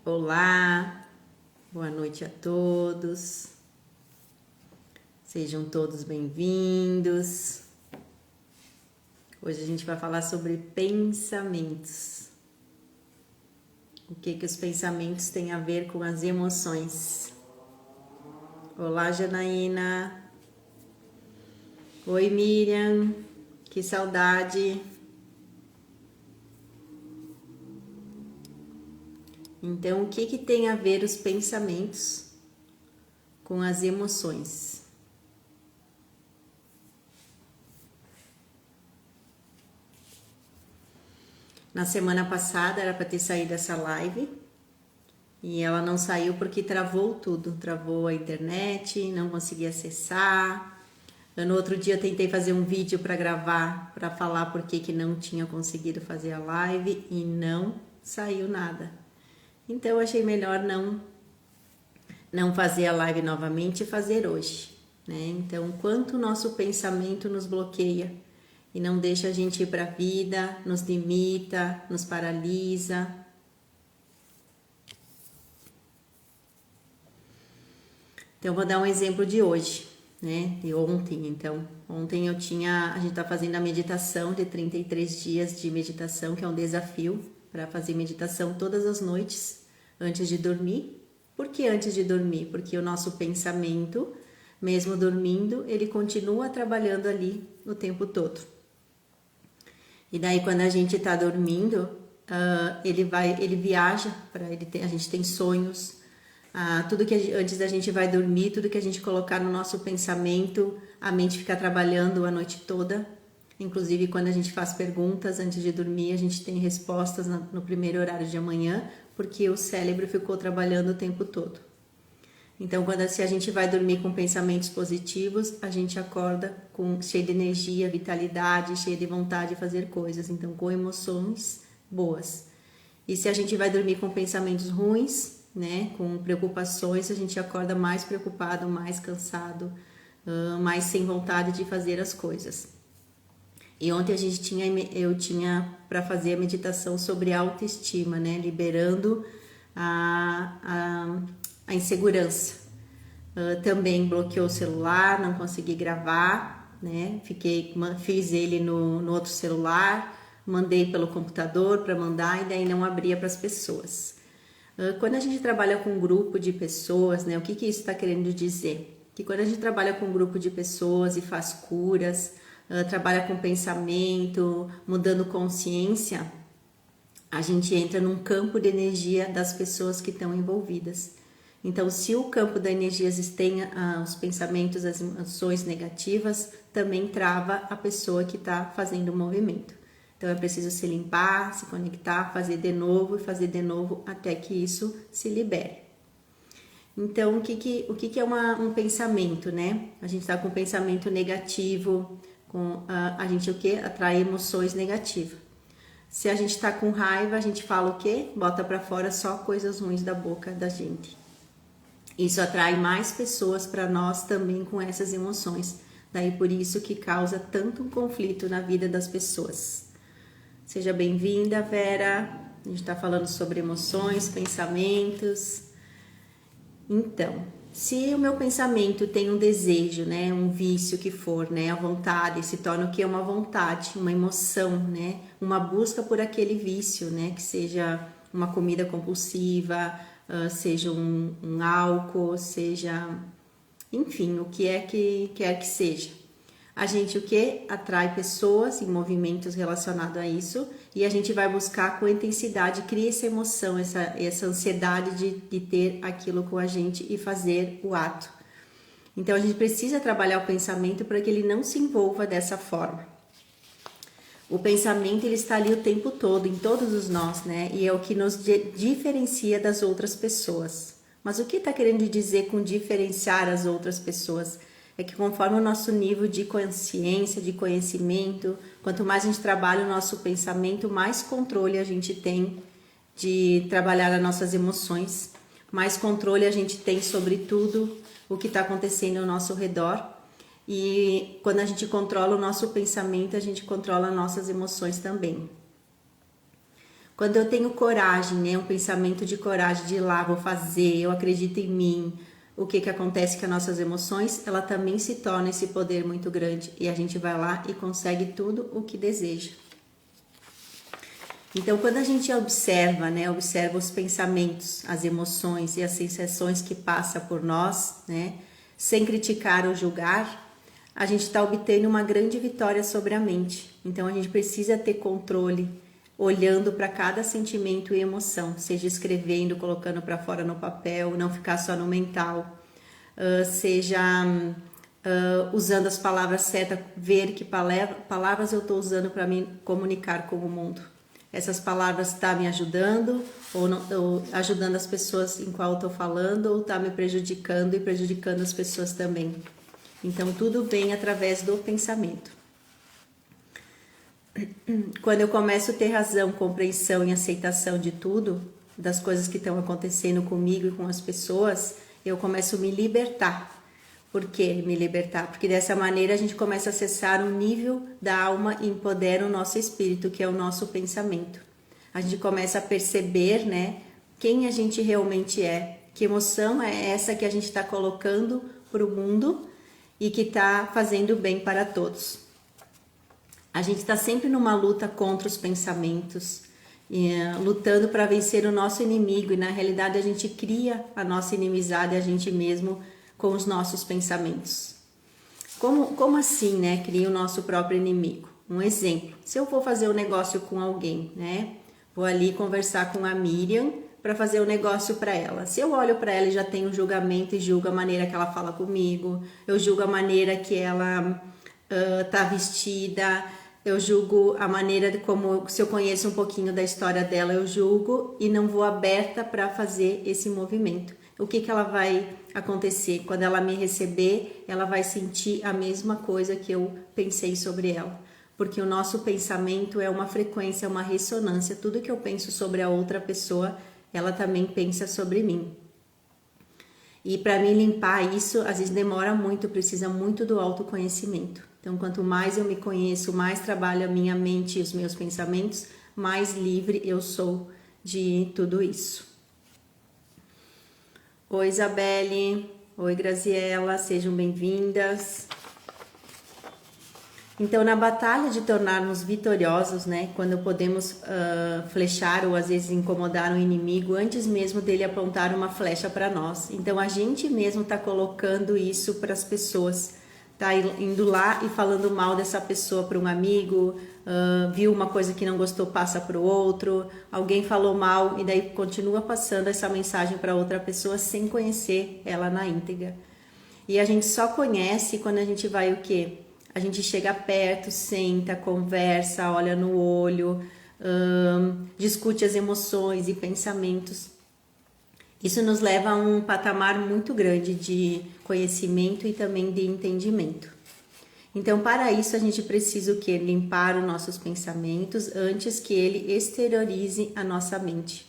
Olá, boa noite a todos, sejam todos bem-vindos. Hoje a gente vai falar sobre pensamentos. O que os pensamentos têm a ver com as emoções? Olá, Janaína. Oi, Miriam, que saudade. Então, o que tem a ver os pensamentos com as emoções? Na semana passada era para ter saído essa live e ela não saiu porque travou tudo, travou a internet, não consegui acessar. No outro dia eu tentei fazer um vídeo para gravar, para falar por que não tinha conseguido fazer a live e não saiu nada. Então eu achei melhor não fazer a live novamente e fazer hoje, né? Então, quanto o nosso pensamento nos bloqueia e não deixa a gente ir para a vida, nos limita, nos paralisa. Então, eu vou dar um exemplo de hoje, né? De ontem. Então, ontem a gente tá fazendo a meditação de 33 dias de meditação, que é um desafio para fazer meditação todas as noites antes de dormir. Por que antes de dormir? Porque o nosso pensamento, mesmo dormindo, ele continua trabalhando ali o tempo todo. E daí quando a gente está dormindo, ele viaja, a gente tem sonhos, tudo que antes da gente vai dormir, tudo que a gente colocar no nosso pensamento, a mente fica trabalhando a noite toda. Inclusive quando a gente faz perguntas antes de dormir, a gente tem respostas no primeiro horário de amanhã, porque o cérebro ficou trabalhando o tempo todo. Então, se a gente vai dormir com pensamentos positivos, a gente acorda cheio de energia, vitalidade, cheio de vontade de fazer coisas, então com emoções boas. E se a gente vai dormir com pensamentos ruins, né, com preocupações, a gente acorda mais preocupado, mais cansado, mais sem vontade de fazer as coisas. E ontem eu tinha para fazer a meditação sobre autoestima, né? Liberando a insegurança. Também bloqueou o celular, não consegui gravar, né? Fiz ele no outro celular, mandei pelo computador para mandar e daí não abria para as pessoas. Quando a gente trabalha com um grupo de pessoas, né? O que isso está querendo dizer? Que quando a gente trabalha com um grupo de pessoas e faz curas, trabalha com pensamento, mudando consciência, a gente entra num campo de energia das pessoas que estão envolvidas. Então, se o campo da energia tem os pensamentos, as emoções negativas, também trava a pessoa que está fazendo o movimento. Então, é preciso se limpar, se conectar, fazer de novo e fazer de novo até que isso se libere. Então, o que é um pensamento, né? A gente está com um pensamento negativo, a gente atrai emoções negativas. Se a gente está com raiva, a gente fala o quê? Bota para fora só coisas ruins da boca da gente. Isso atrai mais pessoas para nós também com essas emoções. Daí por isso que causa tanto um conflito na vida das pessoas. Seja bem-vinda, Vera. A gente está falando sobre emoções, pensamentos. Então, se o meu pensamento tem um desejo, né, um vício que for, né, a vontade se torna o que é uma vontade, uma emoção, né, uma busca por aquele vício, né, que seja uma comida compulsiva, seja um álcool, seja, enfim, o que é que quer que seja. A gente atrai pessoas e movimentos relacionados a isso e a gente vai buscar com intensidade, cria essa emoção, essa ansiedade de ter aquilo com a gente e fazer o ato. Então a gente precisa trabalhar o pensamento para que ele não se envolva dessa forma. O pensamento ele está ali o tempo todo, em todos os nós, né? E é o que nos diferencia das outras pessoas. Mas o que está querendo dizer com diferenciar as outras pessoas? É que conforme o nosso nível de consciência, de conhecimento, quanto mais a gente trabalha o nosso pensamento, mais controle a gente tem de trabalhar as nossas emoções, mais controle a gente tem sobre tudo o que está acontecendo ao nosso redor. E quando a gente controla o nosso pensamento, a gente controla as nossas emoções também. Quando eu tenho coragem, né, um pensamento de coragem de ir lá, vou fazer, eu acredito em mim, o que acontece com as nossas emoções, ela também se torna esse poder muito grande e a gente vai lá e consegue tudo o que deseja. Então, quando a gente observa, né, observa os pensamentos, as emoções e as sensações que passa por nós, né, sem criticar ou julgar, a gente está obtendo uma grande vitória sobre a mente. Então, a gente precisa ter controle, olhando para cada sentimento e emoção, seja escrevendo, colocando para fora no papel, não ficar só no mental, seja usando as palavras certas, ver que palavras eu estou usando para me comunicar com o mundo. Essas palavras estão me ajudando ou ajudando as pessoas em qual eu estou falando, ou está me prejudicando e prejudicando as pessoas também. Então, tudo vem através do pensamento. Quando eu começo a ter razão, compreensão e aceitação de tudo, das coisas que estão acontecendo comigo e com as pessoas, eu começo a me libertar. Por que me libertar? Porque dessa maneira a gente começa a acessar um nível da alma e empodera o nosso espírito, que é o nosso pensamento. A gente começa a perceber, né, quem a gente realmente é, que emoção é essa que a gente está colocando para o mundo e que está fazendo bem para todos. A gente está sempre numa luta contra os pensamentos, lutando para vencer o nosso inimigo, e na realidade a gente cria a nossa inimizade a gente mesmo com os nossos pensamentos. Como assim, né? Cria o nosso próprio inimigo. Um exemplo, se eu for fazer um negócio com alguém, né? Vou ali conversar com a Miriam para fazer um negócio para ela. Se eu olho para ela e já tenho um julgamento e julgo a maneira que ela fala comigo, eu julgo a maneira que ela tá vestida, eu julgo a maneira de como, se eu conheço um pouquinho da história dela, eu julgo e não vou aberta para fazer esse movimento. O que ela vai acontecer? Quando ela me receber, ela vai sentir a mesma coisa que eu pensei sobre ela. Porque o nosso pensamento é uma frequência, uma ressonância. Tudo que eu penso sobre a outra pessoa, ela também pensa sobre mim. E para mim limpar isso, às vezes demora muito, precisa muito do autoconhecimento. Então, quanto mais eu me conheço, mais trabalho a minha mente e os meus pensamentos, mais livre eu sou de tudo isso. Oi, Isabelle. Oi, Graziela. Sejam bem-vindas. Então, na batalha de tornarmos vitoriosos, né, quando podemos flechar ou às vezes incomodar um inimigo antes mesmo dele apontar uma flecha para nós. Então, a gente mesmo está colocando isso para as pessoas, tá indo lá e falando mal dessa pessoa para um amigo, viu uma coisa que não gostou, passa para o outro, alguém falou mal e daí continua passando essa mensagem para outra pessoa sem conhecer ela na íntegra. E a gente só conhece quando a gente vai o quê? A gente chega perto, senta, conversa, olha no olho, discute as emoções e pensamentos. Isso nos leva a um patamar muito grande de conhecimento e também de entendimento. Então, para isso, a gente precisa o quê? Limpar os nossos pensamentos antes que ele exteriorize a nossa mente.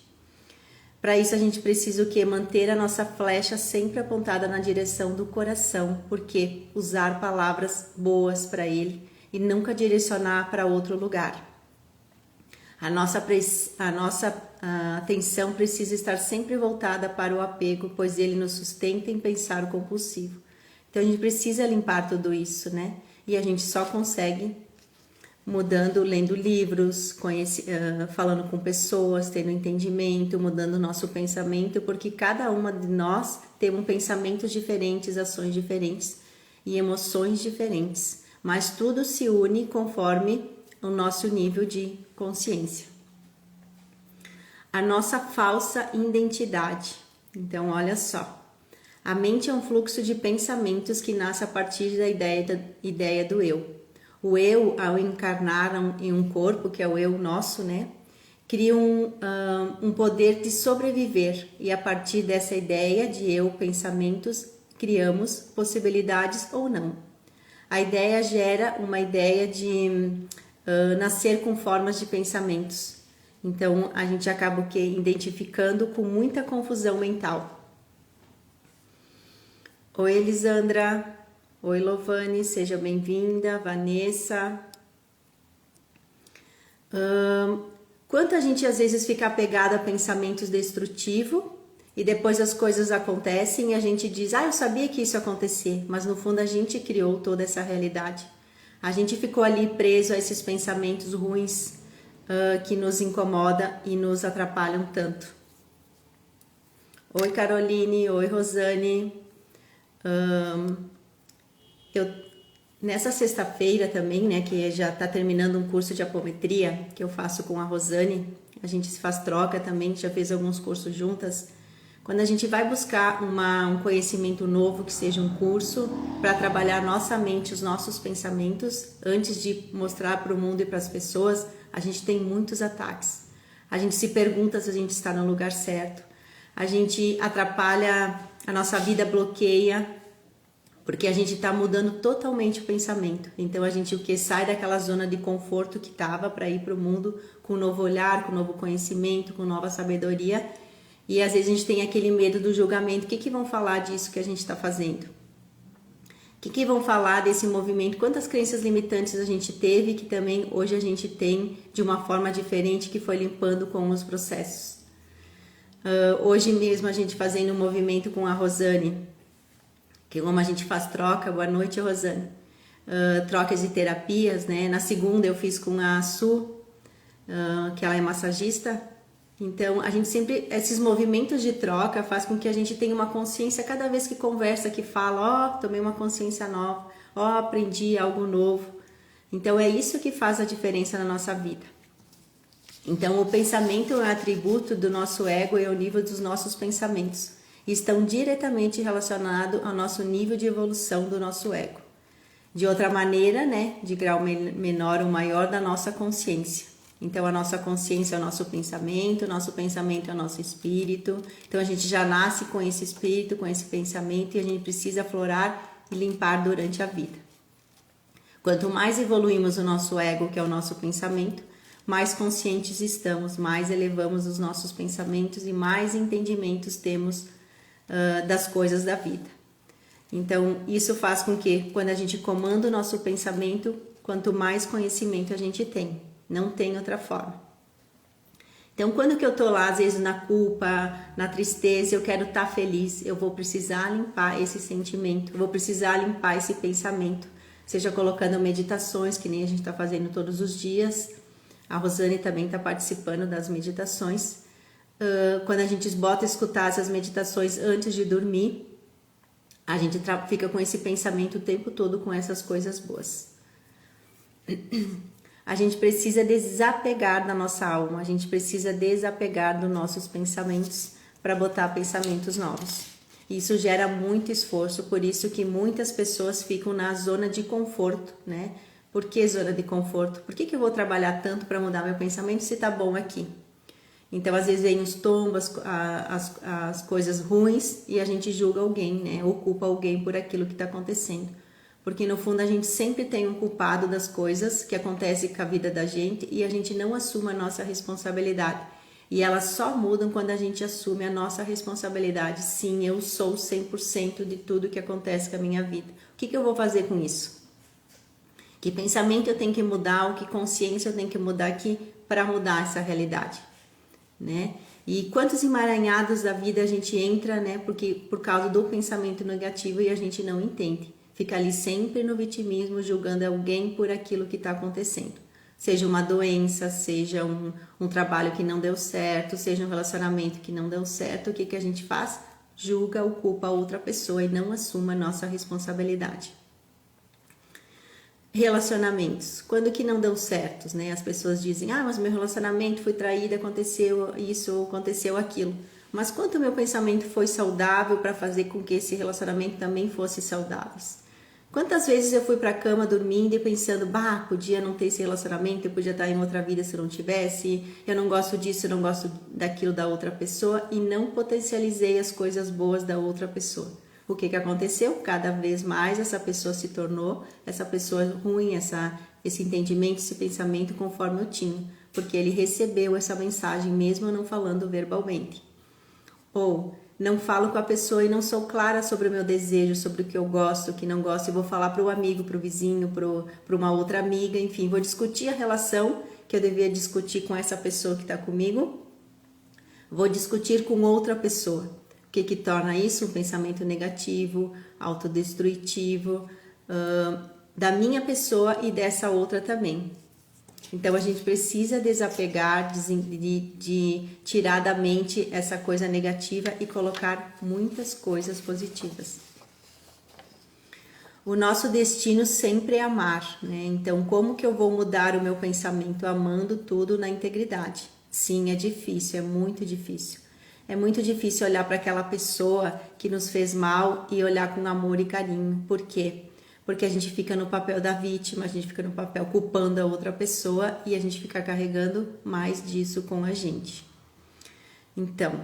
Para isso, a gente precisa o quê? Manter a nossa flecha sempre apontada na direção do coração, porque usar palavras boas para ele e nunca direcionar para outro lugar. A nossa atenção precisa estar sempre voltada para o apego, pois ele nos sustenta em pensar compulsivo. Então, a gente precisa limpar tudo isso, né? E a gente só consegue mudando, lendo livros, falando com pessoas, tendo entendimento, mudando o nosso pensamento, porque cada uma de nós tem um pensamento diferentes, ações diferentes e emoções diferentes, mas tudo se une conforme o nosso nível de consciência. A nossa falsa identidade. Então, olha só. A mente é um fluxo de pensamentos que nasce a partir da ideia do eu. O eu, ao encarnar em um corpo, que é o eu nosso, né, cria um poder de sobreviver. E a partir dessa ideia de eu, pensamentos, criamos possibilidades ou não. A ideia gera uma ideia de nascer com formas de pensamentos. Então, a gente acaba identificando com muita confusão mental. Oi, Elisandra. Oi, Lovane, seja bem-vinda. Vanessa. Quanto a gente às vezes fica apegado a pensamentos destrutivos e depois as coisas acontecem e a gente diz, eu sabia que isso ia acontecer, mas no fundo a gente criou toda essa realidade. A gente ficou ali preso a esses pensamentos ruins que nos incomodam e nos atrapalham tanto. Oi Caroline, oi Rosane. Nessa sexta-feira também, né, que já está terminando um curso de apometria que eu faço com a Rosane, a gente se faz troca também, já fez alguns cursos juntas. Quando a gente vai buscar um conhecimento novo, que seja um curso, para trabalhar nossa mente, os nossos pensamentos, antes de mostrar para o mundo e para as pessoas, a gente tem muitos ataques. A gente se pergunta se a gente está no lugar certo. A gente atrapalha, a nossa vida bloqueia, porque a gente está mudando totalmente o pensamento. Então a gente sai daquela zona de conforto que estava para ir para o mundo com um novo olhar, com um novo conhecimento, com nova sabedoria. E às vezes a gente tem aquele medo do julgamento. O que vão falar disso que a gente está fazendo? O que vão falar desse movimento? Quantas crenças limitantes a gente teve que também hoje a gente tem de uma forma diferente que foi limpando com os processos. Hoje mesmo a gente fazendo um movimento com a Rosane, que como a gente faz troca, boa noite Rosane, trocas de terapias, né? Na segunda eu fiz com a Su, que ela é massagista. Então a gente sempre, esses movimentos de troca faz com que a gente tenha uma consciência cada vez que conversa, que fala, tomei uma consciência nova, aprendi algo novo. Então é isso que faz a diferença na nossa vida. Então o pensamento é um atributo do nosso ego e é o nível dos nossos pensamentos. Estão diretamente relacionados ao nosso nível de evolução do nosso ego. De outra maneira, né, de grau menor ou maior, da nossa consciência. Então, a nossa consciência é o nosso pensamento é o nosso espírito. Então, a gente já nasce com esse espírito, com esse pensamento, e a gente precisa aflorar e limpar durante a vida. Quanto mais evoluímos o nosso ego, que é o nosso pensamento, mais conscientes estamos, mais elevamos os nossos pensamentos e mais entendimentos temos das coisas da vida. Então, isso faz com que, quando a gente comanda o nosso pensamento, quanto mais conhecimento a gente tem. Não tem outra forma. Então, quando que eu tô lá, às vezes na culpa, na tristeza, eu quero estar feliz, eu vou precisar limpar esse sentimento, eu vou precisar limpar esse pensamento. Seja colocando meditações, que nem a gente está fazendo todos os dias. A Rosane também está participando das meditações. Quando a gente bota a escutar essas meditações antes de dormir, a gente fica com esse pensamento o tempo todo com essas coisas boas. A gente precisa desapegar da nossa alma, a gente precisa desapegar dos nossos pensamentos para botar pensamentos novos. Isso gera muito esforço, por isso que muitas pessoas ficam na zona de conforto, né? Por que zona de conforto? Por que eu vou trabalhar tanto para mudar meu pensamento se tá bom aqui? Então, às vezes, vem os tombos, as coisas ruins e a gente julga alguém, né? Ou culpa alguém por aquilo que está acontecendo. Porque, no fundo, a gente sempre tem um culpado das coisas que acontecem com a vida da gente e a gente não assume a nossa responsabilidade. E elas só mudam quando a gente assume a nossa responsabilidade. Sim, eu sou 100% de tudo que acontece com a minha vida. O que eu vou fazer com isso? Que pensamento eu tenho que mudar, que consciência eu tenho que mudar aqui para mudar essa realidade, né? E quantos emaranhados da vida a gente entra, né? Porque por causa do pensamento negativo e a gente não entende. Fica ali sempre no vitimismo, julgando alguém por aquilo que está acontecendo. Seja uma doença, seja um trabalho que não deu certo, seja um relacionamento que não deu certo. O que a gente faz? Julga ou culpa a outra pessoa e não assume a nossa responsabilidade. Relacionamentos. Quando que não deu certo, né? As pessoas dizem, mas meu relacionamento foi traído, aconteceu isso, aconteceu aquilo. Mas quanto meu pensamento foi saudável para fazer com que esse relacionamento também fosse saudável? Quantas vezes eu fui para a cama dormindo e pensando, podia não ter esse relacionamento, eu podia estar em outra vida se eu não tivesse, eu não gosto disso, eu não gosto daquilo da outra pessoa e não potencializei as coisas boas da outra pessoa. O que aconteceu? Cada vez mais essa pessoa se tornou essa pessoa ruim, esse entendimento, esse pensamento conforme eu tinha, porque ele recebeu essa mensagem mesmo eu não falando verbalmente. Ou não falo com a pessoa e não sou clara sobre o meu desejo, sobre o que eu gosto, o que não gosto, e vou falar para o amigo, para o vizinho, para uma outra amiga, enfim, vou discutir a relação que eu devia discutir com essa pessoa que está comigo, vou discutir com outra pessoa. O que que torna isso um pensamento negativo, autodestrutivo, da minha pessoa e dessa outra também. Então a gente precisa desapegar, de tirar da mente essa coisa negativa e colocar muitas coisas positivas. O nosso destino sempre é amar, né? Então, como que eu vou mudar o meu pensamento amando tudo na integridade? Sim, é difícil, é muito difícil. É muito difícil olhar para aquela pessoa que nos fez mal e olhar com amor e carinho. Por quê? Porque a gente fica no papel da vítima, a gente fica no papel culpando a outra pessoa e a gente fica carregando mais disso com a gente. Então,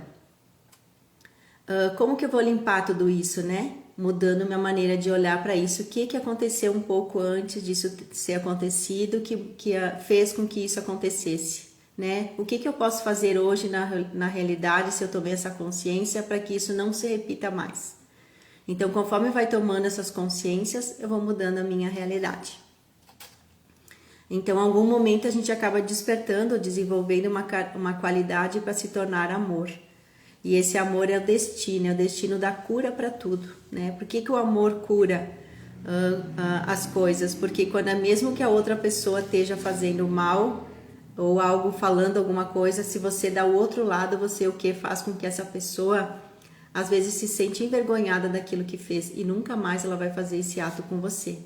como que eu vou limpar tudo isso, né? Mudando minha maneira de olhar para isso. O que que aconteceu um pouco antes disso ser acontecido, que fez com que isso acontecesse, né? O que que eu posso fazer hoje na realidade, se eu tomei essa consciência, para que isso não se repita mais? Então, conforme vai tomando essas consciências, eu vou mudando a minha realidade. Então, em algum momento a gente acaba despertando, desenvolvendo uma qualidade para se tornar amor. E esse amor é o destino da cura para tudo, né? Por que que o amor cura as coisas? Porque mesmo que a outra pessoa esteja fazendo mal ou algo, falando alguma coisa, se você dá o outro lado, você o que faz com que essa pessoa às vezes se sente envergonhada daquilo que fez e nunca mais ela vai fazer esse ato com você.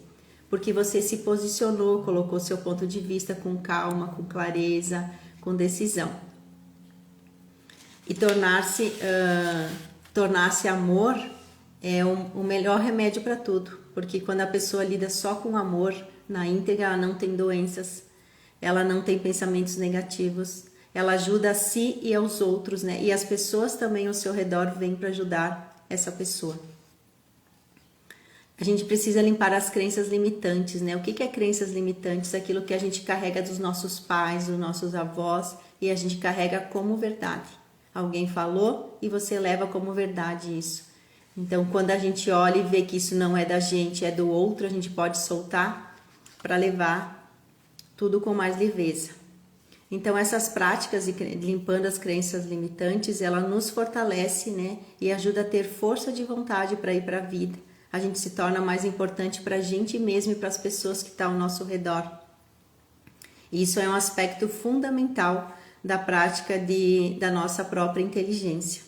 Porque você se posicionou, colocou seu ponto de vista com calma, com clareza, com decisão. E tornar-se amor é o melhor remédio para tudo, porque quando a pessoa lida só com amor, na íntegra, ela não tem doenças, ela não tem pensamentos negativos, ela ajuda a si e aos outros, né? E as pessoas também ao seu redor vêm para ajudar essa pessoa. A gente precisa limpar as crenças limitantes, né? O que é crenças limitantes? Aquilo que a gente carrega dos nossos pais, dos nossos avós, e a gente carrega como verdade. Alguém falou e você leva como verdade isso. Então, quando a gente olha e vê que isso não é da gente, é do outro, a gente pode soltar para levar tudo com mais leveza. Então, essas práticas de limpando as crenças limitantes, ela nos fortalece, né? E ajuda a ter força de vontade para ir para a vida. A gente se torna mais importante para a gente mesmo e para as pessoas que estão ao nosso redor. E isso é um aspecto fundamental da prática da nossa própria inteligência.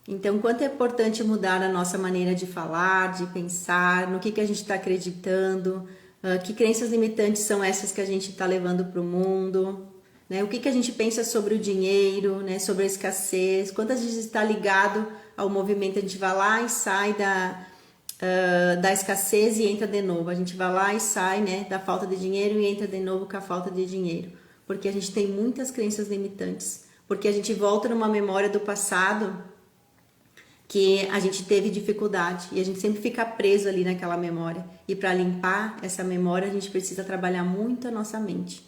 Então, quanto é importante mudar a nossa maneira de falar, de pensar, no que a gente está acreditando, que crenças limitantes são essas que a gente está levando para o mundo, né? O que a gente pensa sobre o dinheiro, né? Sobre a escassez, quantas vezes está ligado ao movimento, a gente vai lá e sai da escassez e entra de novo, a gente vai lá e sai, né, da falta de dinheiro e entra de novo com a falta de dinheiro, porque a gente tem muitas crenças limitantes, porque a gente volta numa memória do passado que a gente teve dificuldade e a gente sempre fica preso ali naquela memória, e para limpar essa memória a gente precisa trabalhar muito a nossa mente,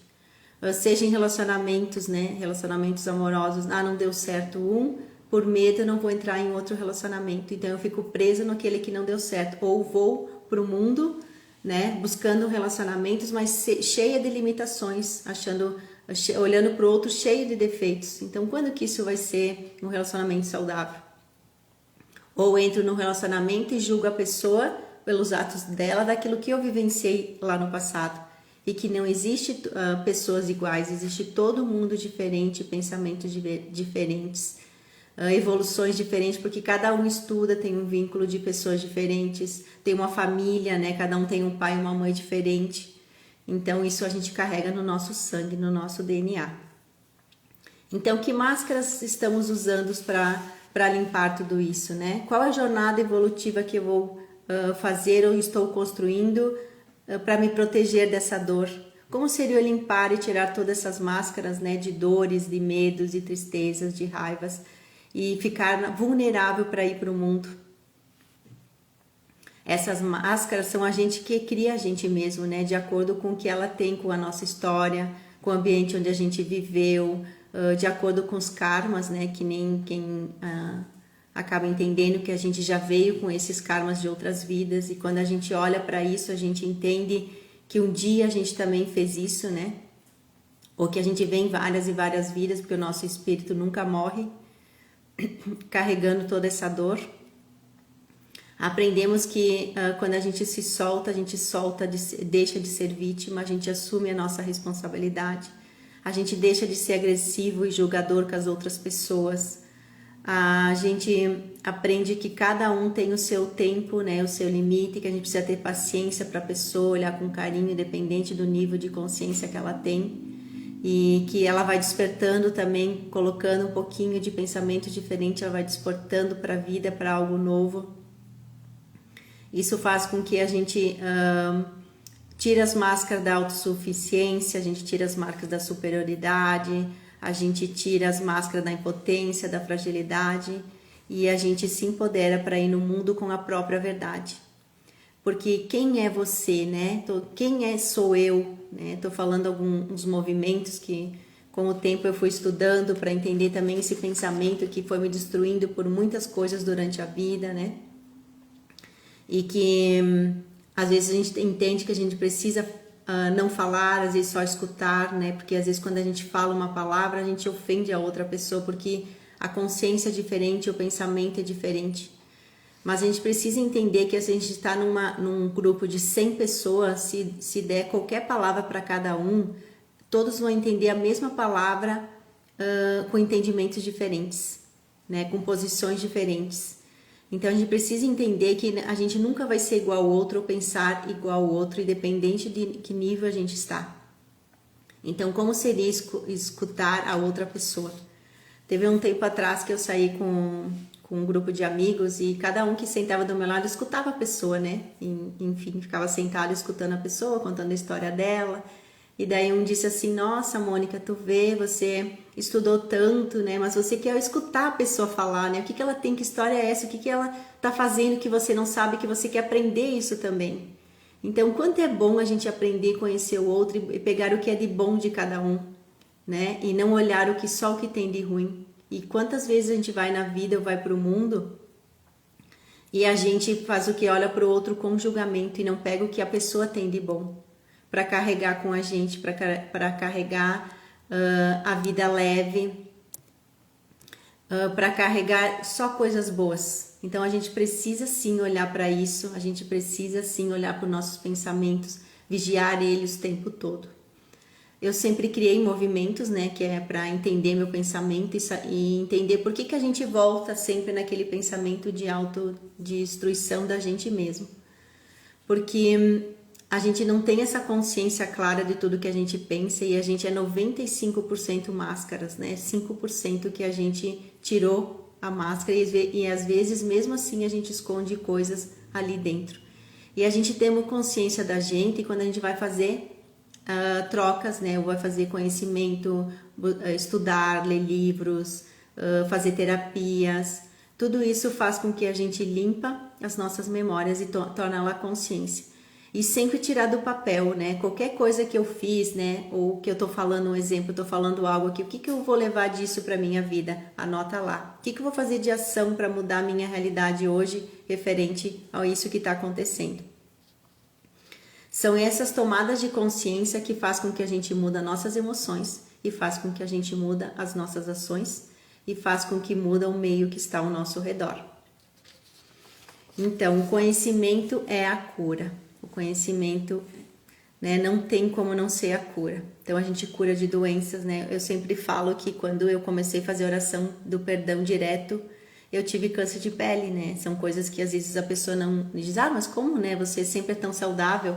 seja em relacionamentos, né, relacionamentos amorosos, não deu certo por medo eu não vou entrar em outro relacionamento, então eu fico presa naquele que não deu certo, ou vou para o mundo, né, buscando relacionamentos, mas cheia de limitações, olhando para o outro cheio de defeitos. Então, quando que isso vai ser um relacionamento saudável? Ou entro num relacionamento e julgo a pessoa pelos atos dela, daquilo que eu vivenciei lá no passado, e que não existe pessoas iguais, existe todo mundo diferente, pensamentos diferentes, evoluções diferentes, porque cada um estuda, tem um vínculo de pessoas diferentes, tem uma família, né? Cada um tem um pai e uma mãe diferente. Então isso a gente carrega no nosso sangue, no nosso DNA. Então, que máscaras estamos usando para limpar tudo isso, né? Qual a jornada evolutiva que eu vou fazer ou estou construindo para me proteger dessa dor? Como seria eu limpar e tirar todas essas máscaras, né, de dores, de medos, de tristezas, de raivas, e ficar vulnerável para ir para o mundo? Essas máscaras são a gente que cria a gente mesmo, né? De acordo com o que ela tem, com a nossa história, com o ambiente onde a gente viveu, de acordo com os karmas, né? Que nem quem acaba entendendo que a gente já veio com esses karmas de outras vidas, e quando a gente olha para isso, a gente entende que um dia a gente também fez isso, né? Ou que a gente vem várias e várias vidas, porque o nosso espírito nunca morre, carregando toda essa dor. Aprendemos que quando a gente solta, deixa de ser vítima, a gente assume a nossa responsabilidade, a gente deixa de ser agressivo e julgador com as outras pessoas, a gente aprende que cada um tem o seu tempo, né, o seu limite, que a gente precisa ter paciência para a pessoa, olhar com carinho, independente do nível de consciência que ela tem, e que ela vai despertando também, colocando um pouquinho de pensamento diferente, ela vai despertando para a vida, para algo novo. Isso faz com que a gente tire as máscaras da autossuficiência, a gente tira as máscaras da superioridade, a gente tira as máscaras da impotência, da fragilidade, e a gente se empodera para ir no mundo com a própria verdade. Porque quem é você, né? Sou eu, né? Tô falando alguns movimentos que com o tempo eu fui estudando para entender também esse pensamento que foi me destruindo por muitas coisas durante a vida, né? E que às vezes a gente entende que a gente precisa não falar, às vezes só escutar, né? Porque às vezes quando a gente fala uma palavra, a gente ofende a outra pessoa, porque a consciência é diferente, o pensamento é diferente. Mas a gente precisa entender que se a gente está num grupo de 100 pessoas, se der qualquer palavra para cada um, todos vão entender a mesma palavra com entendimentos diferentes, né? Com posições diferentes. Então a gente precisa entender que a gente nunca vai ser igual ao outro ou pensar igual ao outro, independente de que nível a gente está. Então, como seria escutar a outra pessoa? Teve um tempo atrás que eu saí com um grupo de amigos e cada um que sentava do meu lado escutava a pessoa, né? Enfim, ficava sentado escutando a pessoa, contando a história dela. E daí um disse assim: nossa, Mônica, tu vê, você estudou tanto, né? Mas você quer escutar a pessoa falar, né? O que ela tem, que história é essa? O que ela tá fazendo que você não sabe, que você quer aprender isso também. Então, quanto é bom a gente aprender, conhecer o outro e pegar o que é de bom de cada um, né? E não olhar só o que tem de ruim. E quantas vezes a gente vai na vida ou vai para o mundo e a gente faz o que olha para o outro com julgamento e não pega o que a pessoa tem de bom para carregar com a gente, para carregar a vida leve, para carregar só coisas boas. Então a gente precisa sim olhar para isso, a gente precisa sim olhar para os nossos pensamentos, vigiar eles o tempo todo. Eu sempre criei movimentos, né, que é para entender meu pensamento e entender por que a gente volta sempre naquele pensamento de autodestruição da gente mesmo. Porque a gente não tem essa consciência clara de tudo que a gente pensa e a gente é 95% máscaras, né? 5% que a gente tirou a máscara e às vezes mesmo assim a gente esconde coisas ali dentro. E a gente tem uma consciência da gente e quando a gente vai fazer trocas, né? Ou vai fazer conhecimento, estudar, ler livros, fazer terapias, tudo isso faz com que a gente limpa as nossas memórias e torna ela consciência. E sempre tirar do papel, né? Qualquer coisa que eu fiz, né? Ou que eu tô falando um exemplo, eu tô falando algo aqui, o que eu vou levar disso para minha vida? Anota lá. O que eu vou fazer de ação para mudar a minha realidade hoje referente a isso que está acontecendo? São essas tomadas de consciência que faz com que a gente muda nossas emoções e faz com que a gente muda as nossas ações e faz com que muda o meio que está ao nosso redor. Então, o conhecimento é a cura. O conhecimento, né, não tem como não ser a cura. Então, a gente cura de doenças, né? Eu sempre falo que quando eu comecei a fazer oração do perdão direto, eu tive câncer de pele, né? São coisas que às vezes a pessoa não diz, mas como, né? Você sempre é tão saudável.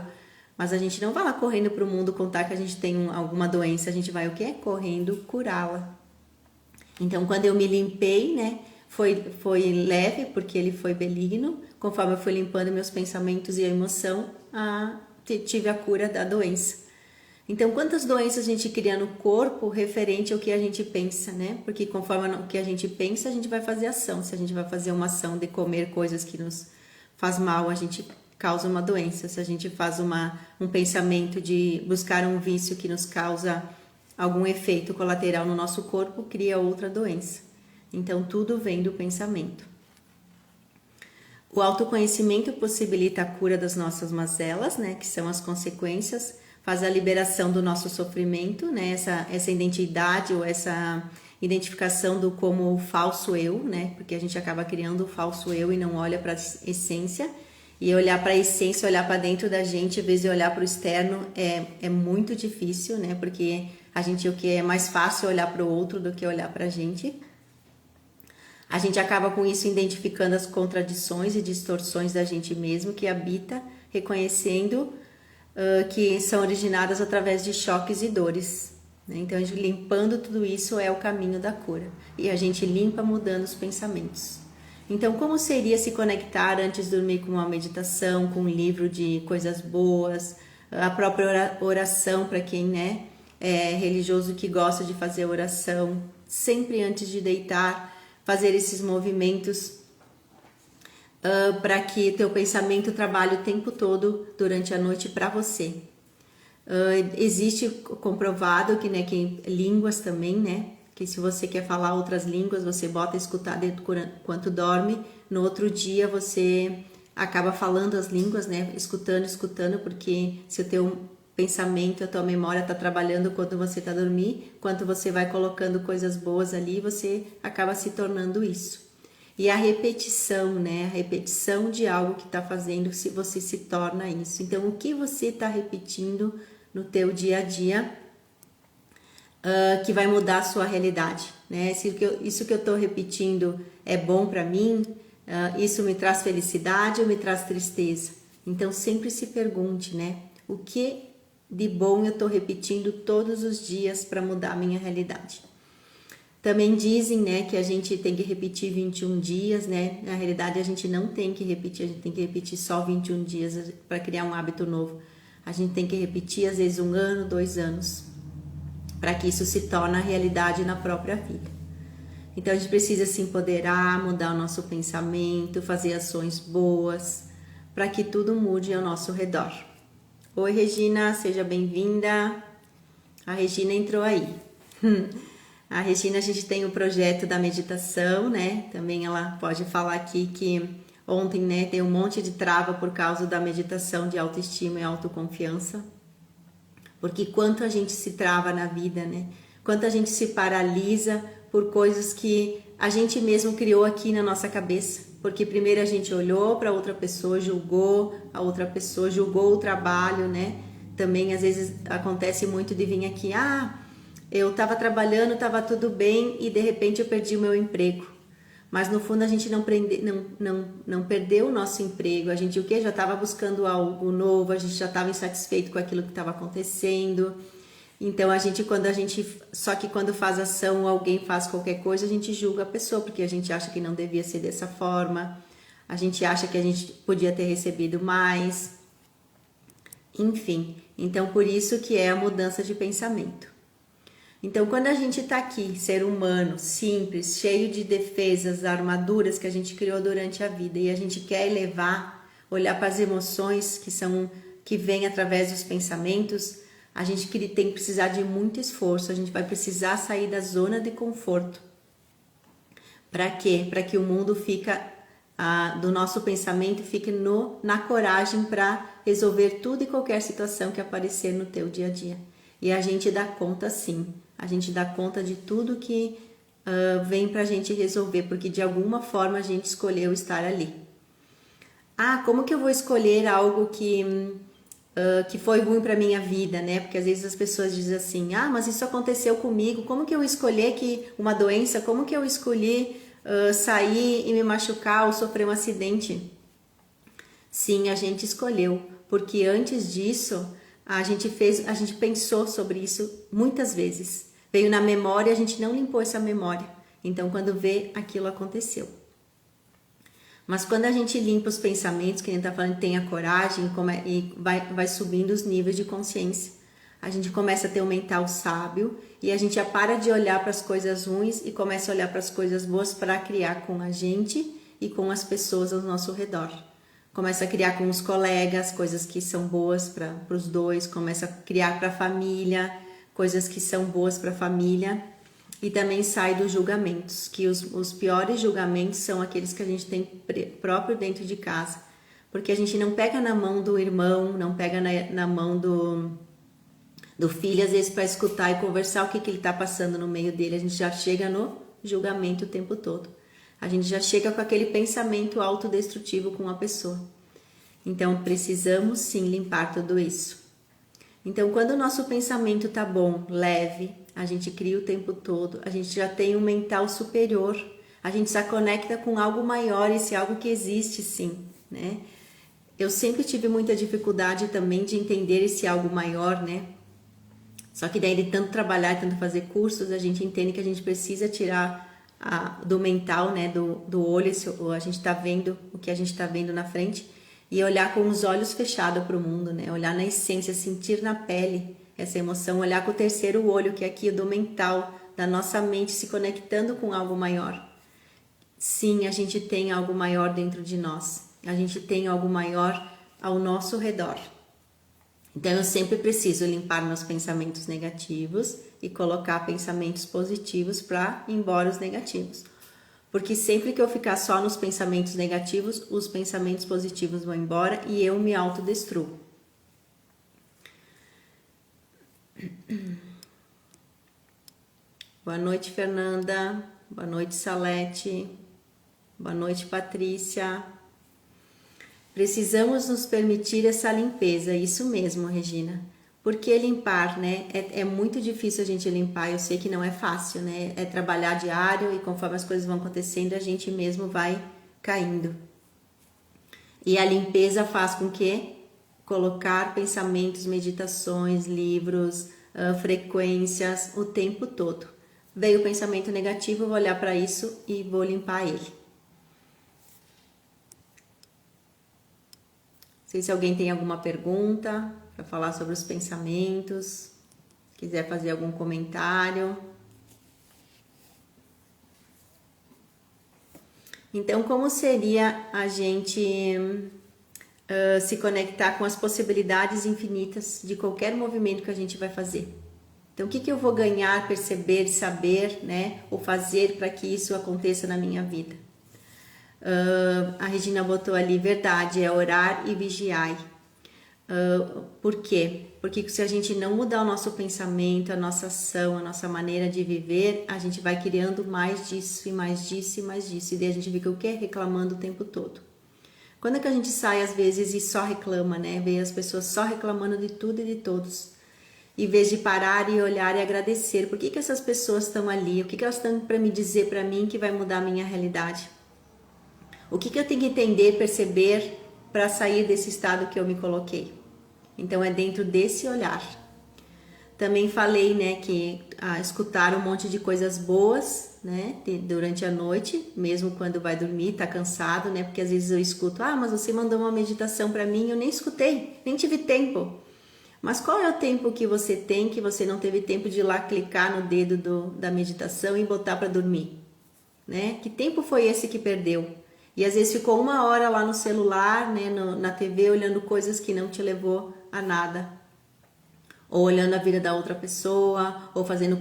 Mas a gente não vai lá correndo para o mundo contar que a gente tem alguma doença. A gente vai o quê? Correndo curá-la. Então, quando eu me limpei, né? Foi leve, porque ele foi benigno. Conforme eu fui limpando meus pensamentos e a emoção, tive a cura da doença. Então, quantas doenças a gente cria no corpo referente ao que a gente pensa, né? Porque conforme o que a gente pensa, a gente vai fazer ação. Se a gente vai fazer uma ação de comer coisas que nos faz mal, a gente causa uma doença. Se a gente faz um pensamento de buscar um vício que nos causa algum efeito colateral no nosso corpo, cria outra doença. Então, tudo vem do pensamento. O autoconhecimento possibilita a cura das nossas mazelas, né, que são as consequências, faz a liberação do nosso sofrimento, né, essa identidade ou essa identificação do como falso eu, né, porque a gente acaba criando o falso eu e não olha para a essência. E olhar para a essência, olhar para dentro da gente, em vez de olhar para o externo, é muito difícil, né? Porque a gente, o que é mais fácil olhar para o outro do que olhar para a gente. A gente acaba com isso identificando as contradições e distorções da gente mesmo que habita, reconhecendo que são originadas através de choques e dores. Né? Então, a gente limpando tudo isso é o caminho da cura. E a gente limpa mudando os pensamentos. Então, como seria se conectar antes de dormir com uma meditação, com um livro de coisas boas, a própria oração para quem, né, é religioso que gosta de fazer oração, sempre antes de deitar, fazer esses movimentos para que teu pensamento trabalhe o tempo todo durante a noite para você. Existe comprovado que, né, que línguas também, né, que se você quer falar outras línguas, você bota a escutar dentro enquanto dorme, no outro dia você acaba falando as línguas, né, escutando, porque se o teu pensamento, a tua memória está trabalhando quando você está dormindo, quando você vai colocando coisas boas ali, você acaba se tornando isso. E a repetição, né, a repetição de algo que está fazendo, se você se torna isso. Então, o que você está repetindo no teu dia a dia, que vai mudar a sua realidade, né? Isso que eu estou repetindo é bom para mim, isso me traz felicidade ou me traz tristeza? Então sempre se pergunte, né? O que de bom eu estou repetindo todos os dias para mudar a minha realidade? Também dizem, né, que a gente tem que repetir 21 dias, né? Na realidade a gente não tem que repetir, a gente tem que repetir só 21 dias para criar um hábito novo. A gente tem que repetir às vezes 1 ano, 2 anos, para que isso se torne realidade na própria vida. Então a gente precisa se empoderar, mudar o nosso pensamento, fazer ações boas, para que tudo mude ao nosso redor. Oi Regina, seja bem-vinda. A Regina entrou aí. A Regina, a gente tem o projeto da meditação, né? Também ela pode falar aqui que ontem, né, tem um monte de trava por causa da meditação de autoestima e autoconfiança. Porque quanto a gente se trava na vida, né? Quanto a gente se paralisa por coisas que a gente mesmo criou aqui na nossa cabeça. Porque primeiro a gente olhou para outra pessoa, julgou a outra pessoa, julgou o trabalho, né? Também às vezes acontece muito de vir aqui, eu estava trabalhando, estava tudo bem e de repente eu perdi o meu emprego. Mas no fundo a gente não perdeu o nosso emprego, a gente já estava buscando algo novo, a gente já estava insatisfeito com aquilo que estava acontecendo. Então só que quando faz ação, alguém faz qualquer coisa, a gente julga a pessoa, porque a gente acha que não devia ser dessa forma, a gente acha que a gente podia ter recebido mais, enfim. Então por isso que é a mudança de pensamento. Então, quando a gente está aqui, ser humano, simples, cheio de defesas, armaduras que a gente criou durante a vida e a gente quer elevar, olhar para as emoções que vêm através dos pensamentos, a gente tem que precisar de muito esforço, a gente vai precisar sair da zona de conforto. Para quê? Para que o mundo do nosso pensamento fique na coragem para resolver tudo e qualquer situação que aparecer no teu dia a dia. E a gente dá conta sim, a gente dá conta de tudo que vem pra gente resolver, porque de alguma forma a gente escolheu estar ali. Como que eu vou escolher algo que foi ruim pra minha vida, né? Porque às vezes as pessoas dizem assim, mas isso aconteceu comigo, como que eu escolhi uma doença, como que eu escolhi sair e me machucar ou sofrer um acidente? Sim, a gente escolheu, porque antes disso a gente pensou sobre isso muitas vezes. Veio na memória, a gente não limpou essa memória. Então, quando vê, aquilo aconteceu. Mas quando a gente limpa os pensamentos, que a gente está falando, tenha coragem e vai subindo os níveis de consciência. A gente começa a ter um mental sábio e a gente já para de olhar para as coisas ruins e começa a olhar para as coisas boas para criar com a gente e com as pessoas ao nosso redor. Começa a criar com os colegas coisas que são boas para os dois, começa a criar para a família coisas que são boas para a família. E também sai dos julgamentos, que os piores julgamentos são aqueles que a gente tem próprio dentro de casa. Porque a gente não pega na mão do irmão, não pega na mão do filho, às vezes para escutar e conversar o que ele está passando no meio dele. A gente já chega no julgamento o tempo todo. A gente já chega com aquele pensamento autodestrutivo com a pessoa. Então, precisamos sim limpar tudo isso. Então, quando o nosso pensamento tá bom, leve, a gente cria o tempo todo, a gente já tem um mental superior, a gente já conecta com algo maior, esse algo que existe sim, né? Eu sempre tive muita dificuldade também de entender esse algo maior, né? Só que daí de tanto trabalhar, tanto fazer cursos, a gente entende que a gente precisa tirar do mental, né? Do olho, a gente tá vendo o que a gente tá vendo na frente e olhar com os olhos fechados para o mundo, né? Olhar na essência, sentir na pele essa emoção, olhar com o terceiro olho, que é aqui do mental, da nossa mente se conectando com algo maior. Sim, a gente tem algo maior dentro de nós. A gente tem algo maior ao nosso redor. Então eu sempre preciso limpar meus pensamentos negativos e colocar pensamentos positivos para ir embora os negativos. Porque sempre que eu ficar só nos pensamentos negativos, os pensamentos positivos vão embora e eu me autodestruo. Boa noite, Fernanda. Boa noite, Salete. Boa noite, Patrícia. Precisamos nos permitir essa limpeza, isso mesmo, Regina. Porque limpar, né? É muito difícil a gente limpar, eu sei que não é fácil, né? É trabalhar diário e conforme as coisas vão acontecendo, a gente mesmo vai caindo. E a limpeza faz com que colocar pensamentos, meditações, livros, frequências, o tempo todo. Veio o pensamento negativo, eu vou olhar para isso e vou limpar ele. Não sei se alguém tem alguma pergunta para falar sobre os pensamentos, quiser fazer algum comentário. Então, como seria a gente se conectar com as possibilidades infinitas de qualquer movimento que a gente vai fazer? Então, o que eu vou ganhar, perceber, saber, né, ou fazer para que isso aconteça na minha vida? A Regina botou ali, verdade, é orar e vigiar. Por quê? Porque se a gente não mudar o nosso pensamento, a nossa ação, a nossa maneira de viver, a gente vai criando mais disso e mais disso e mais disso. E daí a gente fica o quê? Reclamando o tempo todo. Quando é que a gente sai às vezes e só reclama, né? Vê as pessoas só reclamando de tudo e de todos. Em vez de parar e olhar e agradecer. Por que essas pessoas estão ali? O que elas estão para me dizer para mim que vai mudar a minha realidade? O que eu tenho que entender, perceber para sair desse estado que eu me coloquei? Então é dentro desse olhar. Também falei, né, que escutar um monte de coisas boas, né, durante a noite, mesmo quando vai dormir, tá cansado, né, porque às vezes eu escuto, mas você mandou uma meditação para mim, eu nem escutei, nem tive tempo. Mas qual é o tempo que você tem que você não teve tempo de ir lá clicar no dedo da meditação e botar para dormir, né? Que tempo foi esse que perdeu? E às vezes ficou 1 hora lá no celular, né, na TV, olhando coisas que não te levou a nada. Ou olhando a vida da outra pessoa, ou fazendo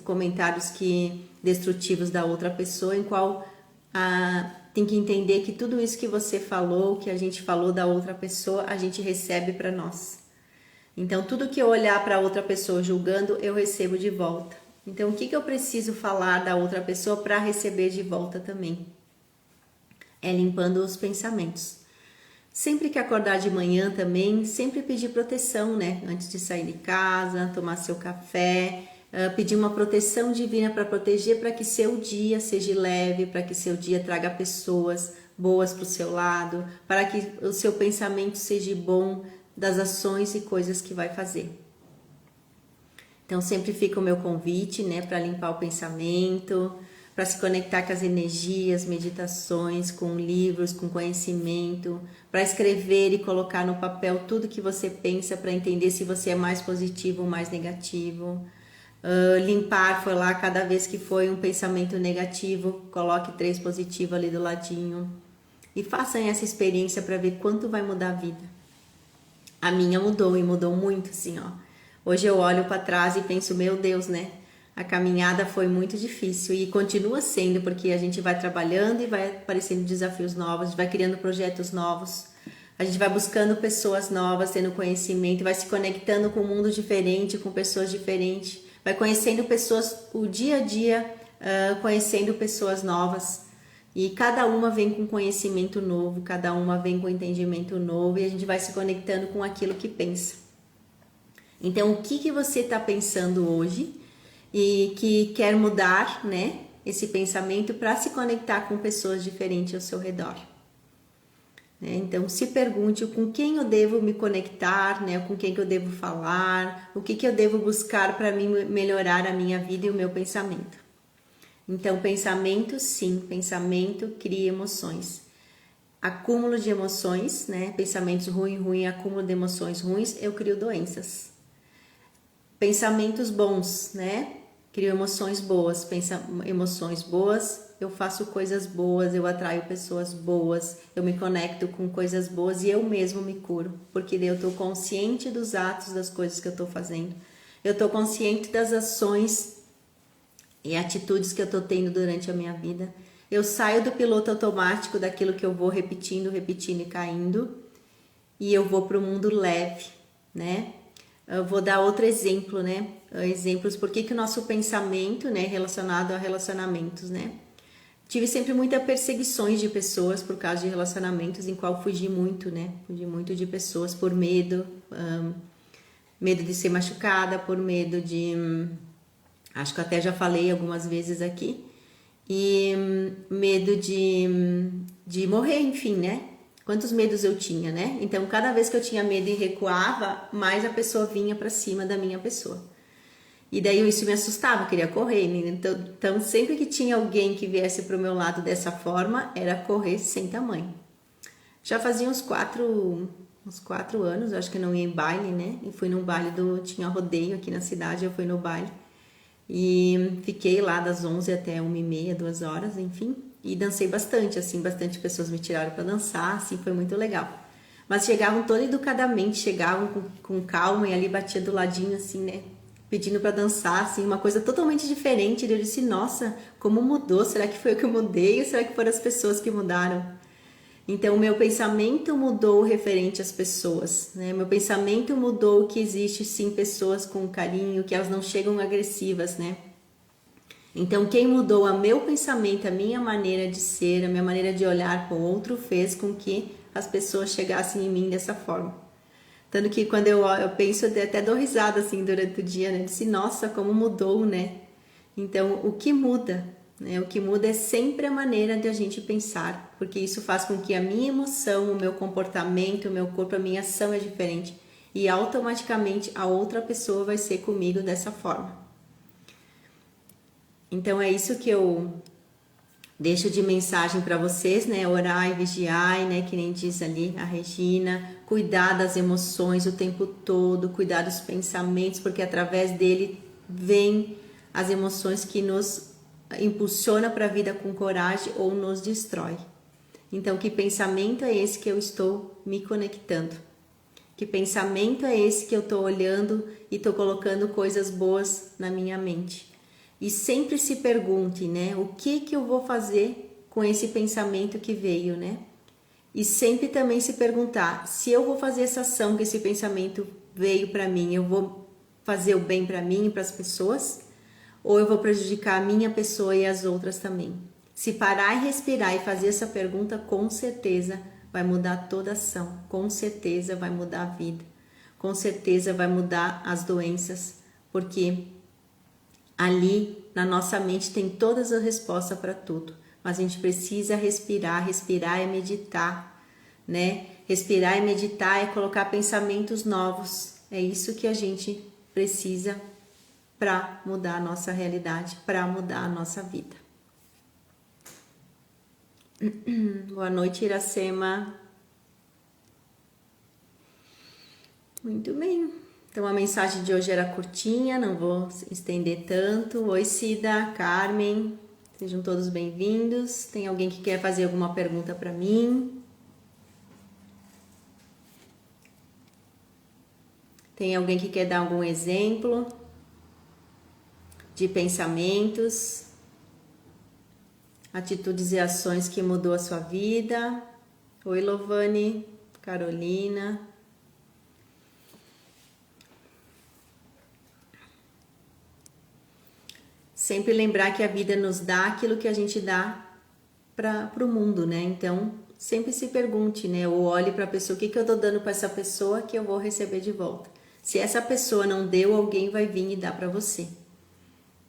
comentários destrutivos da outra pessoa, em qual tem que entender que tudo isso que você falou, que a gente falou da outra pessoa, a gente recebe para nós. Então, tudo que eu olhar para outra pessoa julgando, eu recebo de volta. Então, o que eu preciso falar da outra pessoa para receber de volta também? É limpando os pensamentos. Sempre que acordar de manhã também, sempre pedir proteção, né? Antes de sair de casa, tomar seu café, pedir uma proteção divina para proteger, para que seu dia seja leve, para que seu dia traga pessoas boas para o seu lado, para que o seu pensamento seja bom das ações e coisas que vai fazer. Então sempre fica o meu convite, né, para limpar o pensamento, para se conectar com as energias, meditações, com livros, com conhecimento, para escrever e colocar no papel tudo que você pensa para entender se você é mais positivo ou mais negativo. Limpar, foi lá, cada vez que foi um pensamento negativo, coloque 3 positivos ali do ladinho. E façam essa experiência para ver quanto vai mudar a vida. A minha mudou e mudou muito, assim, ó. Hoje eu olho para trás e penso, meu Deus, né? A caminhada foi muito difícil e continua sendo, porque a gente vai trabalhando e vai aparecendo desafios novos, a gente vai criando projetos novos, a gente vai buscando pessoas novas, tendo conhecimento, vai se conectando com um mundo diferente, com pessoas diferentes, vai conhecendo pessoas o dia a dia, conhecendo pessoas novas. E cada uma vem com conhecimento novo, cada uma vem com entendimento novo e a gente vai se conectando com aquilo que pensa. Então, o que você está pensando hoje e que quer mudar, né, esse pensamento para se conectar com pessoas diferentes ao seu redor? Então, se pergunte com quem eu devo me conectar, né, com quem que eu devo falar, o que eu devo buscar para melhorar a minha vida e o meu pensamento. Então, pensamento, sim, pensamento cria emoções. Acúmulo de emoções, né, pensamentos ruins, acúmulo de emoções ruins, eu crio doenças. Pensamentos bons, né, crio emoções boas, emoções boas, eu faço coisas boas, eu atraio pessoas boas, eu me conecto com coisas boas e eu mesmo me curo, porque eu estou consciente dos atos, das coisas que eu estou fazendo, eu estou consciente das ações e atitudes que eu estou tendo durante a minha vida, eu saio do piloto automático daquilo que eu vou repetindo e caindo, e eu vou para o mundo leve, né? Eu vou dar outro exemplo, né? Exemplos por que o nosso pensamento, né, relacionado a relacionamentos, né? Tive sempre muitas perseguições de pessoas por causa de relacionamentos em qual fugi muito, né? Fugi muito de pessoas por medo, medo de ser machucada, por medo de... acho que eu até já falei algumas vezes aqui. E medo de morrer, enfim, né? Quantos medos eu tinha, né? Então, cada vez que eu tinha medo e recuava, mais a pessoa vinha para cima da minha pessoa. E daí isso me assustava, eu queria correr. Né? Então, sempre que tinha alguém que viesse pro meu lado dessa forma, era correr sem tamanho. Já fazia uns 4 anos, acho que eu não ia em baile, né? E fui num baile tinha rodeio aqui na cidade, eu fui no baile. E fiquei lá das 11 até 1h30, 2 horas, enfim. E dancei bastante, assim, bastante pessoas me tiraram para dançar, assim, foi muito legal. Mas chegavam todo educadamente, chegavam com calma e ali batia do ladinho, assim, né? Pedindo para dançar, assim, uma coisa totalmente diferente. E eu disse, nossa, como mudou? Será que foi eu que mudei ou será que foram as pessoas que mudaram? Então, o meu pensamento mudou referente às pessoas, né? Meu pensamento mudou que existe sim pessoas com carinho, que elas não chegam agressivas, né? Então, quem mudou o meu pensamento, a minha maneira de ser, a minha maneira de olhar para o outro, fez com que as pessoas chegassem em mim dessa forma. Tanto que quando eu penso, eu até dou risada assim durante o dia, né? Disse, nossa, como mudou, né? Então, o que muda? Né? O que muda é sempre a maneira de a gente pensar, porque isso faz com que a minha emoção, o meu comportamento, o meu corpo, a minha ação é diferente e automaticamente a outra pessoa vai ser comigo dessa forma. Então, é isso que eu deixo de mensagem para vocês, né? Orar e vigiar, né? Que nem diz ali a Regina, cuidar das emoções o tempo todo, cuidar dos pensamentos, porque através dele vem as emoções que nos impulsiona para a vida com coragem ou nos destrói. Então, que pensamento é esse que eu estou me conectando? Que pensamento é esse que eu estou olhando e estou colocando coisas boas na minha mente? E sempre se pergunte, né? O que eu vou fazer com esse pensamento que veio, né? E sempre também se perguntar, se eu vou fazer essa ação que esse pensamento veio para mim, eu vou fazer o bem para mim e para as pessoas? Ou eu vou prejudicar a minha pessoa e as outras também? Se parar e respirar e fazer essa pergunta, com certeza vai mudar toda a ação, com certeza vai mudar a vida, com certeza vai mudar as doenças, porque ali na nossa mente tem todas as respostas para tudo, mas a gente precisa respirar, respirar é meditar, né? Respirar e meditar é colocar pensamentos novos, é isso que a gente precisa para mudar a nossa realidade, para mudar a nossa vida. Boa noite, Iracema. Muito bem. Então a mensagem de hoje era curtinha, não vou estender tanto. Oi, Cida, Carmen, sejam todos bem-vindos. Tem alguém que quer fazer alguma pergunta para mim? Tem alguém que quer dar algum exemplo? de pensamentos, atitudes e ações que mudou a sua vida. Oi, Lovane, Carolina. Sempre lembrar que a vida nos dá aquilo que a gente dá para o mundo, né? Então, sempre se pergunte, né? Ou olhe para a pessoa, o que eu tô dando para essa pessoa que eu vou receber de volta. Se essa pessoa não deu, alguém vai vir e dar para você.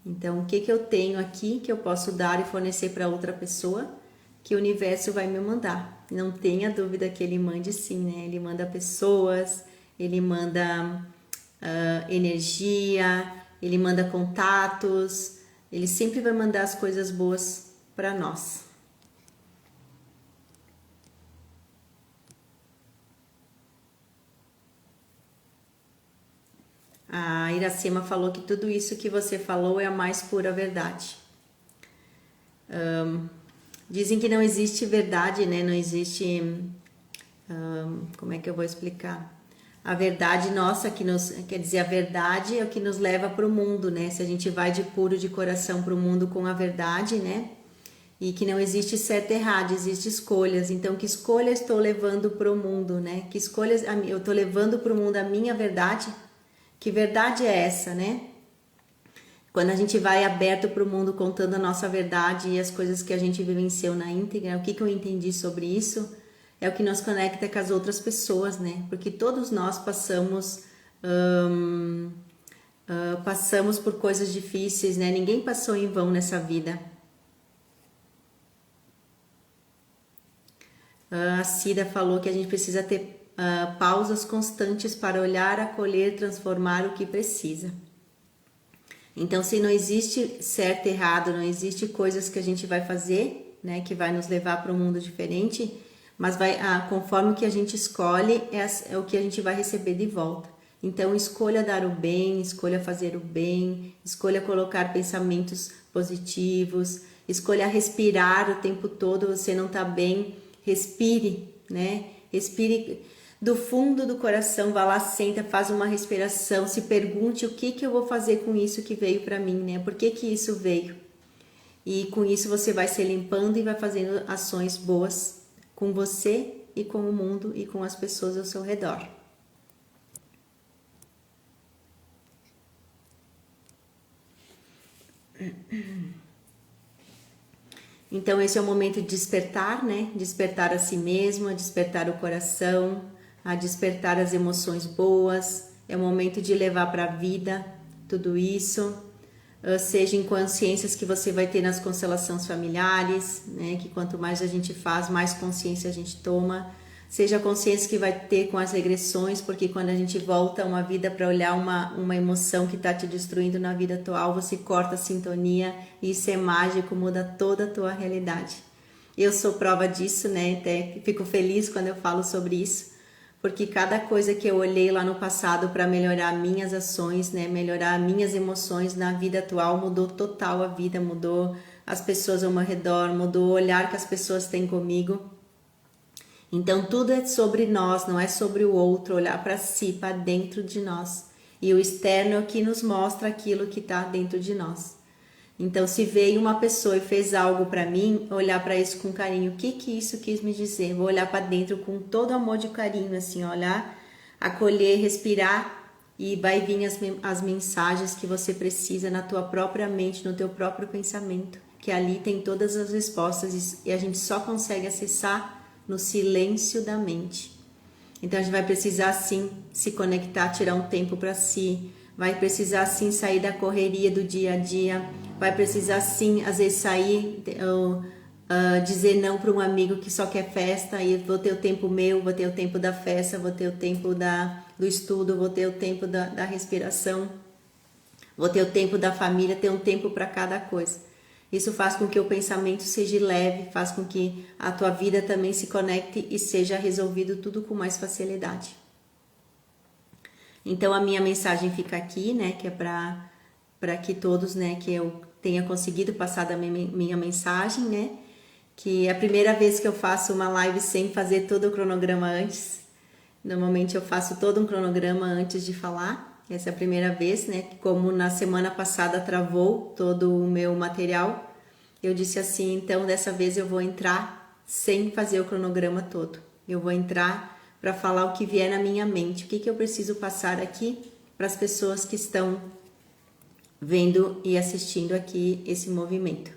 Então, o que eu tenho aqui que eu posso dar e fornecer para outra pessoa que o universo vai me mandar? Não tenha dúvida que ele mande sim, né? Ele manda pessoas, ele manda energia, ele manda contatos, ele sempre vai mandar as coisas boas para nós. A Iracema falou que tudo isso que você falou é a mais pura verdade. Dizem que não existe verdade, né? Não existe... como é que eu vou explicar? A verdade nossa, quer dizer, a verdade é o que nos leva para o mundo, né? Se a gente vai de puro de coração para o mundo com a verdade, né? E que não existe certo e errado, existe escolhas. Então, que escolha estou levando para o mundo, né? Que escolhas eu estou levando para o mundo a minha verdade? Que verdade é essa, né? Quando a gente vai aberto para o mundo contando a nossa verdade e as coisas que a gente vivenciou na íntegra, o que eu entendi sobre isso é o que nos conecta com as outras pessoas, né? Porque todos nós passamos por coisas difíceis, né? Ninguém passou em vão nessa vida. A Cida falou que a gente precisa ter pausas constantes para olhar, acolher, transformar o que precisa. Então, se não existe certo e errado, não existe coisas que a gente vai fazer, né, que vai nos levar para um mundo diferente, mas conforme o que a gente escolhe, é o que a gente vai receber de volta. Então, escolha dar o bem, escolha fazer o bem, escolha colocar pensamentos positivos, escolha respirar o tempo todo. Você não está bem, respire, né? Respire do fundo do coração, vá lá, senta, faz uma respiração, se pergunte o que eu vou fazer com isso que veio para mim, né? Por que isso veio? E com isso você vai se limpando e vai fazendo ações boas com você e com o mundo e com as pessoas ao seu redor. Então esse é o momento de despertar, né? Despertar a si mesmo, a despertar o coração, a despertar as emoções boas. É o momento de levar para a vida tudo isso. Seja em consciências que você vai ter nas constelações familiares, né? Que quanto mais a gente faz, mais consciência a gente toma. Seja a consciência que vai ter com as regressões, porque quando a gente volta uma vida para olhar uma emoção que está te destruindo na vida atual, você corta a sintonia e isso é mágico, muda toda a tua realidade. Eu sou prova disso, né? Até fico feliz quando eu falo sobre isso, porque cada coisa que eu olhei lá no passado para melhorar minhas ações, né? Melhorar minhas emoções na vida atual, mudou total a vida, mudou as pessoas ao meu redor, mudou o olhar que as pessoas têm comigo. Então tudo é sobre nós, não é sobre o outro, olhar para si, para dentro de nós. E o externo é o que nos mostra aquilo que está dentro de nós. Então se veio uma pessoa e fez algo para mim, olhar para isso com carinho, o que isso quis me dizer? Vou olhar para dentro com todo amor e carinho, assim, olhar, acolher, respirar e vai vir as mensagens que você precisa na tua própria mente, no teu próprio pensamento, que ali tem todas as respostas e a gente só consegue acessar no silêncio da mente. Então a gente vai precisar sim se conectar, tirar um tempo para si, vai precisar sim sair da correria do dia a dia, vai precisar sim às vezes sair, dizer não para um amigo que só quer festa, e vou ter o tempo meu, vou ter o tempo da festa, vou ter o tempo do estudo, vou ter o tempo da respiração, vou ter o tempo da família, ter um tempo para cada coisa. Isso faz com que o pensamento seja leve, faz com que a tua vida também se conecte e seja resolvido tudo com mais facilidade. Então a minha mensagem fica aqui, né, que é para que todos, né, que eu tenha conseguido passar da minha mensagem, né, que é a primeira vez que eu faço uma live sem fazer todo o cronograma antes. Normalmente eu faço todo um cronograma antes de falar. Essa é a primeira vez, né? Como na semana passada travou todo o meu material, eu disse assim, então dessa vez eu vou entrar sem fazer o cronograma todo. Eu vou entrar para falar o que vier na minha mente, o que eu preciso passar aqui para as pessoas que estão vendo e assistindo aqui esse movimento.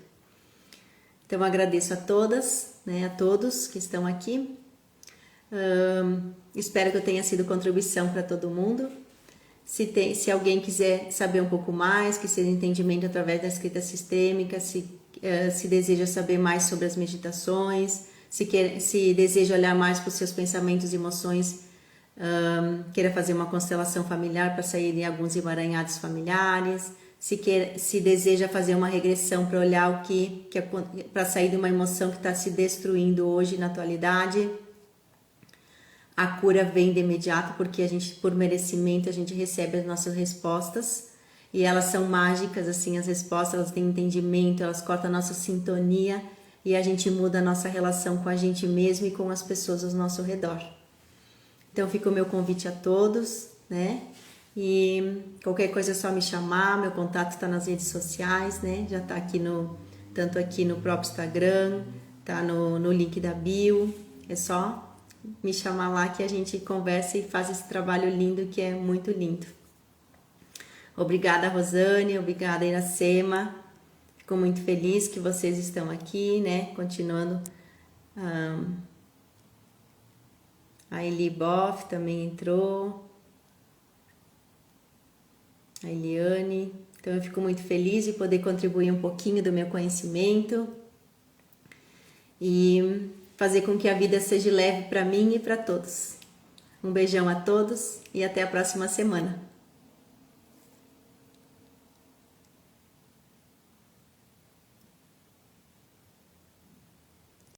Então agradeço a todas, né, a todos que estão aqui. Espero que eu tenha sido contribuição para todo mundo. Se alguém quiser saber um pouco mais, que seja entendimento através da escrita sistêmica, se deseja saber mais sobre as meditações, se deseja olhar mais para os seus pensamentos e emoções, queira fazer uma constelação familiar para sair de alguns emaranhados familiares, se deseja fazer uma regressão para olhar para sair de uma emoção que está se destruindo hoje na atualidade. A cura vem de imediato porque por merecimento, a gente recebe as nossas respostas e elas são mágicas, assim, as respostas, elas têm entendimento, elas cortam a nossa sintonia e a gente muda a nossa relação com a gente mesmo e com as pessoas ao nosso redor. Então fica o meu convite a todos, né? E qualquer coisa é só me chamar, meu contato está nas redes sociais, né? Já está aqui tanto aqui no próprio Instagram, tá no link da bio, é só me chamar lá que a gente conversa e faz esse trabalho lindo que é muito lindo. Obrigada, Rosane, obrigada, Iracema. Fico muito feliz que vocês estão aqui, né? Continuando. A Eli Boff também entrou. A Eliane. Então eu fico muito feliz de poder contribuir um pouquinho do meu conhecimento. E fazer com que a vida seja leve para mim e para todos. Um beijão a todos e até a próxima semana.